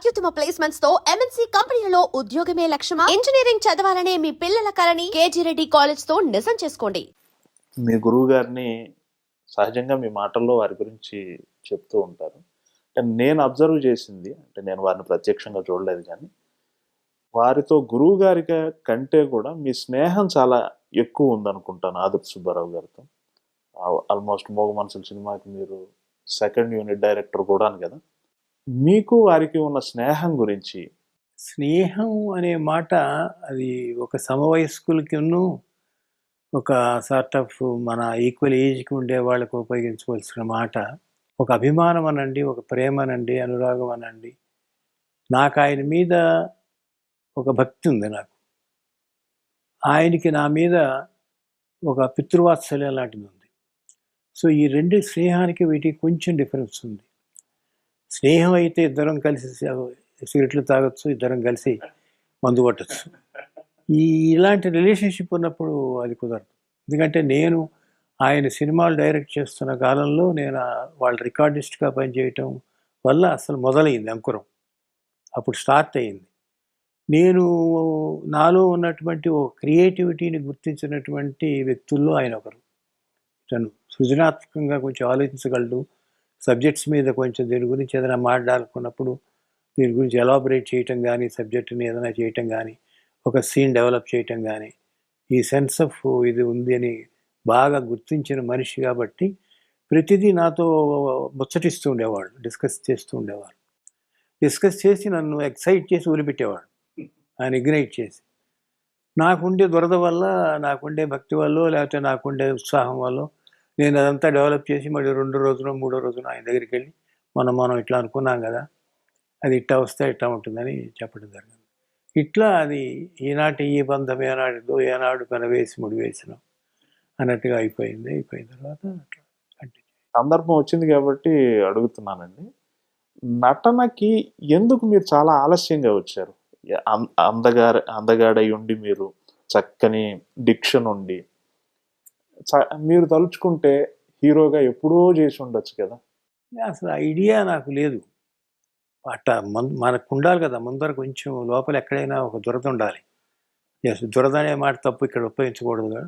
అత్యుత్తమ ప్లేస్మెంట్స్ తో ఎంఎన్సీ కంపెనీలలో ఉద్యోగమే లక్ష్యమా? ఇంజనీరింగ్ చదవాలనే మీ పిల్లల కలని కేజీ రెడ్డి కాలేజ్ తో నిజం చేసుకోండి. మీ గురువు గారిని సహజంగా మీ మాటల్లో వారి గురించి చెప్తూ ఉంటారు. అంటే నేను అబ్జర్వ్ చేసింది, అంటే నేను వారిని ప్రత్యక్షంగా చూడలేదు కానీ, వారితో గురువు గారి కంటే కూడా మీ స్నేహం చాలా ఎక్కువ ఉందనుకుంటాను ఆదుర్తి సుబ్బారావు గారితో. ఆల్మోస్ట్ మోగ మనసుల సినిమాకి మీరు సెకండ్ యూనిట్ డైరెక్టర్ కూడా కదా. మీకు వారికి ఉన్న స్నేహం గురించి. స్నేహం అనే మాట అది ఒక సమవయస్కులకిను ఒక సార్ట్ ఆఫ్ మన ఈక్వల్ ఏజ్కి ఉండే వాళ్ళకు ఉపయోగించవలసిన మాట. ఒక అభిమానం అనండి, ఒక ప్రేమ అనండి, అనురాగం అనండి. నాకు ఆయన మీద ఒక భక్తి ఉంది. నాకు ఆయనకి నా మీద ఒక పితృవాత్సల్యం లాంటిది ఉంది. సో ఈ రెండు స్నేహానికి వీటికి కొంచెం డిఫరెన్స్ ఉంది. స్నేహం అయితే ఇద్దరం కలిసి సిగరెట్లు తాగొచ్చు, ఇద్దరం కలిసి మందు కొట్టచ్చు. ఇలాంటి రిలేషన్షిప్ ఉన్నప్పుడు అది కుదరదు. ఎందుకంటే నేను ఆయన సినిమాలు డైరెక్ట్ చేస్తున్న కాలంలో నేను వాళ్ళ రికార్డిస్ట్గా పనిచేయటం వల్ల అసలు మొదలైంది అంకురం. అప్పుడు స్టార్ట్ అయింది. నేను నాలో ఉన్నటువంటి ఓ క్రియేటివిటీని గుర్తించినటువంటి వ్యక్తుల్లో ఆయన ఒకరు. తను సృజనాత్మకంగా కొంచెం ఆలోచించగలడు. సబ్జెక్ట్స్ మీద కొంచెం దీని గురించి ఏదైనా మాట్లాడుకున్నప్పుడు దీని గురించి ఎలాబరేట్ చేయటం కానీ, సబ్జెక్ట్ని ఏదైనా చేయటం కానీ, ఒక సీన్ డెవలప్ చేయటం కానీ, ఈ సెన్స్ ఆఫ్ ఇది ఉంది అని బాగా గుర్తించిన మనిషి కాబట్టి ప్రతిదీ నాతో ముచ్చటిస్తూ ఉండేవాడు, డిస్కస్ చేస్తూ ఉండేవాడు. డిస్కస్ చేసి నన్ను ఎక్సైట్ చేసి వదిలిపెట్టేవాడు, ఆయన ఇగ్నైట్ చేసి. నాకుండే దురద వల్ల, నాకుండే భక్తి వల్ల, లేకపోతే నాకుండే ఉత్సాహం వల్ల నేను అదంతా డెవలప్ చేసి మళ్ళీ 2 రోజున 3వ రోజున ఆయన దగ్గరికి వెళ్ళి మనం ఇట్లా అనుకున్నాం కదా, అది ఇట్టా వస్తే ఇట్టా ఉంటుందని చెప్పడం జరిగింది. ఇట్లా అది ఈనాటి ఈ బంధం ఏనాటిదో ఏనాడు కనవేసి ముడివేసిన అన్నట్టుగా అయిపోయింది. అయిపోయిన తర్వాత అట్లా కంటిన్యూ. సందర్భం వచ్చింది కాబట్టి అడుగుతున్నానండి. నటనకి ఎందుకు మీరు చాలా ఆలస్యంగా వచ్చారు? అందగాడై ఉండి, మీరు చక్కని డిక్షన్ ఉండి, మీరు తలుచుకుంటే హీరోగా ఎప్పుడో చేసి ఉండొచ్చు కదా. అసలు ఐడియా నాకు లేదు. అట్లా మనకు ఉండాలి కదా ముందర, కొంచెం లోపల ఎక్కడైనా ఒక దురద ఉండాలి. ఎస్, దురద అనే మాట తప్పు ఇక్కడ ఉపయోగించకూడదు కదా.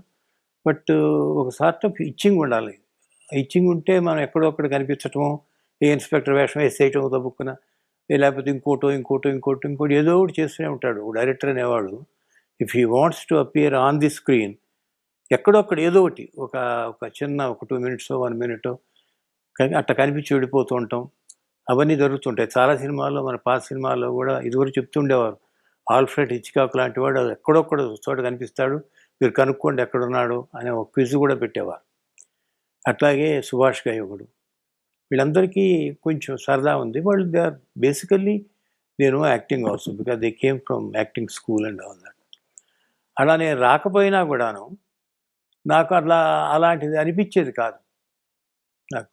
బట్ ఒక సార్ట్ ఆఫ్ ఇచ్చింగ్ ఉండాలి. ఇచ్చింగ్ ఉంటే మనం ఎక్కడొక్కడ కనిపించటము, ఏ ఇన్స్పెక్టర్ వేషం వేసేయటం తప్పుకున్న, లేకపోతే ఇంకోటి ఏదో ఒకటి చేస్తూనే ఉంటాడు డైరెక్టర్ అనేవాడు. If he wants to appear on the screen, ఎక్కడొక్కడ ఏదో ఒకటి ఒక చిన్న ఒక 2 minutes 1 minute అట్లా కనిపించి వెళ్ళిపోతూ ఉంటాం. అవన్నీ జరుగుతుంటాయి చాలా సినిమాల్లో. మన పాత సినిమాల్లో కూడా ఇదివరకు చెప్తుండేవారు, ఆల్ఫ్రెడ్ హిచ్కాక్ లాంటి వాడు ఎక్కడొక్కడ చోట కనిపిస్తాడు, మీరు కనుక్కోండి ఎక్కడున్నాడు అనే ఒక క్విజ్ కూడా పెట్టేవారు. అట్లాగే సుభాష్ గాయకుడు, వీళ్ళందరికీ కొంచెం సరదా ఉంది. వాళ్ళు దే ఆర్ బేసికల్లీ నేను acting also, because they came from acting school and all that. అలా నేను రాకపోయినా కూడాను నాకు అలాంటిది అనిపించేది కాదు. నాకు